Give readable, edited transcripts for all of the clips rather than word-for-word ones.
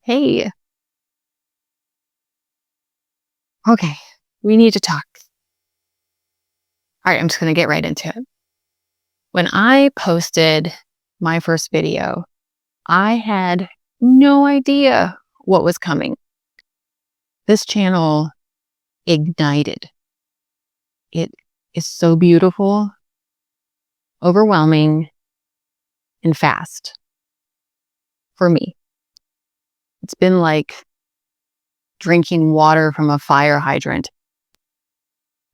Hey, okay, we need to talk. All right, I'm just going to get right into it. When I posted my first video, I had no idea what was coming. This channel ignited. It is so beautiful, overwhelming, and fast for me. It's been like drinking water from a fire hydrant.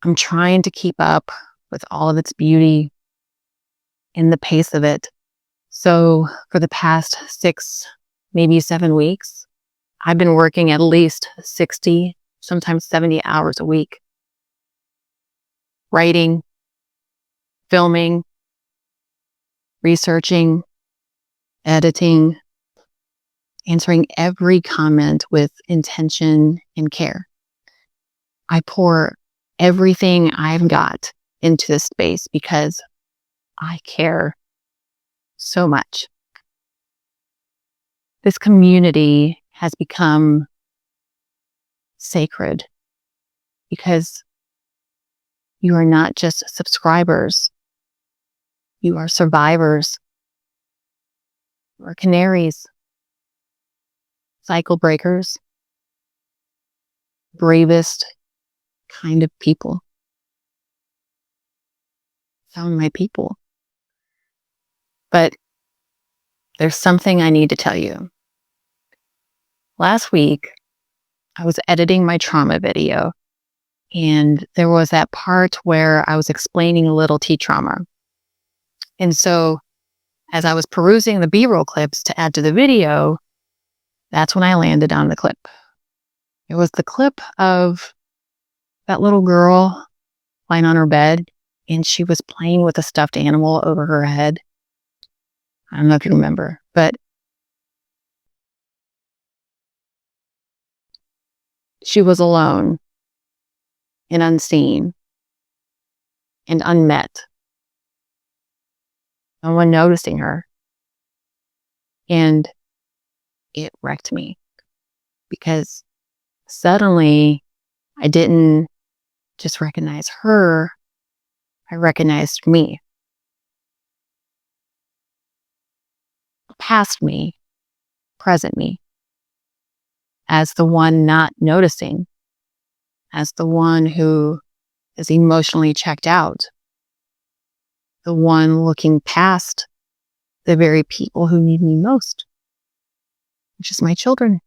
I'm trying to keep up with all of its beauty and the pace of it. So for the past 6, maybe 7 weeks, I've been working at least 60, sometimes 70 hours a week, writing, filming, researching, editing, answering every comment with intention and care. I pour everything I've got into this space because I care so much. This community has become sacred because you are not just subscribers. You are survivors. You are canaries, cycle breakers, bravest kind of people. Found my people. But there's something I need to tell you. Last week, I was editing my trauma video, and there was that part where I was explaining a little T trauma. And so, as I was perusing the B-roll clips to add to the video, that's when I landed on the clip. It was the clip of that little girl lying on her bed, and she was playing with a stuffed animal over her head. I don't know if you remember, but she was alone and unseen and unmet. No one noticing her. And it wrecked me because suddenly I didn't just recognize her, I recognized me. Past me, present me, as the one not noticing, as the one who is emotionally checked out, the one looking past the very people who need me most, which is my children,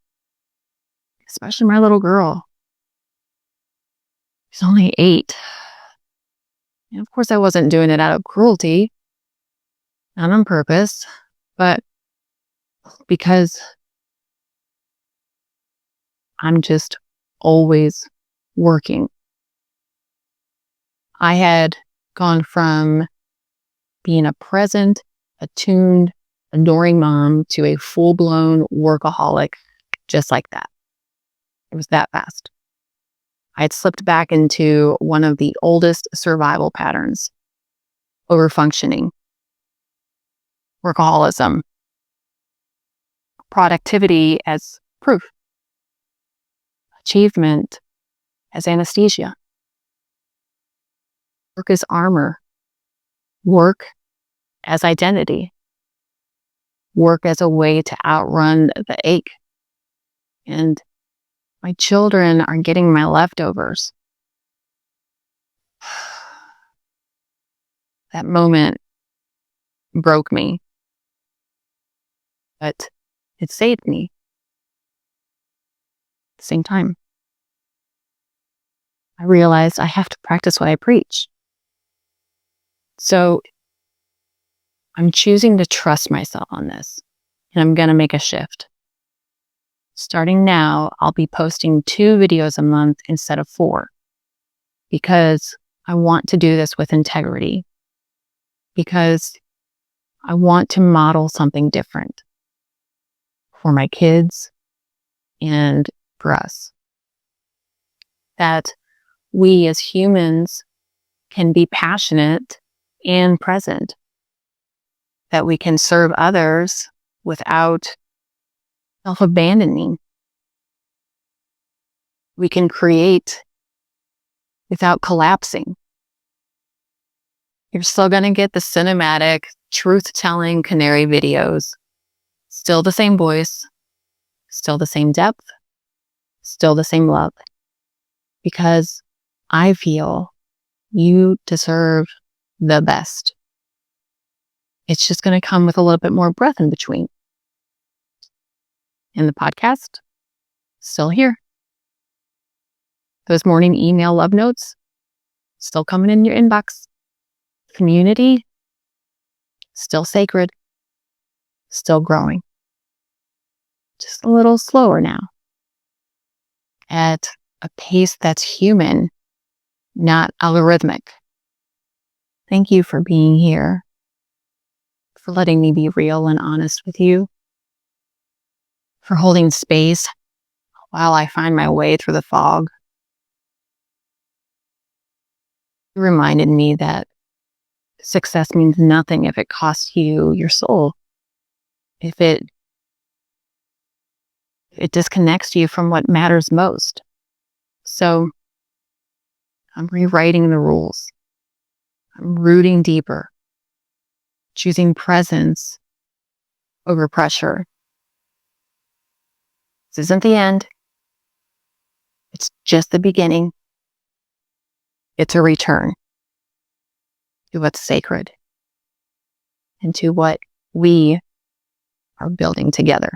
especially my little girl. She's only 8. And of course, I wasn't doing it out of cruelty, not on purpose, but because I'm just always working. I had gone from being a present, attuned, adoring mom to a full-blown workaholic just like that. It was that fast. I had slipped back into one of the oldest survival patterns: overfunctioning, workaholism, productivity as proof, achievement as anesthesia. Work as armor, work as identity, work as a way to outrun the ache. And my children are getting my leftovers. That moment broke me, but it saved me at the same time. I realized I have to practice what I preach. So I'm choosing to trust myself on this, and I'm going to make a shift. Starting now, I'll be posting 2 videos a month instead of 4 because I want to do this with integrity, because I want to model something different for my kids and for us. That we as humans can be passionate and present. That we can serve others without self-abandoning. We can create without collapsing. You're still going to get the cinematic, truth-telling Canary videos. Still the same voice, still the same depth, still the same love. Because I feel you deserve the best. It's just going to come with a little bit more breath in between. And the podcast, still here. Those morning email love notes, still coming in your inbox. Community, still sacred, still growing. Just a little slower now. At a pace that's human, not algorithmic. Thank you for being here, for letting me be real and honest with you, for holding space while I find my way through the fog. You reminded me that success means nothing if it costs you your soul, if it disconnects you from what matters most. So I'm rewriting the rules. I'm rooting deeper, choosing presence over pressure. This isn't the end. It's just the beginning. It's a return to what's sacred and to what we are building together.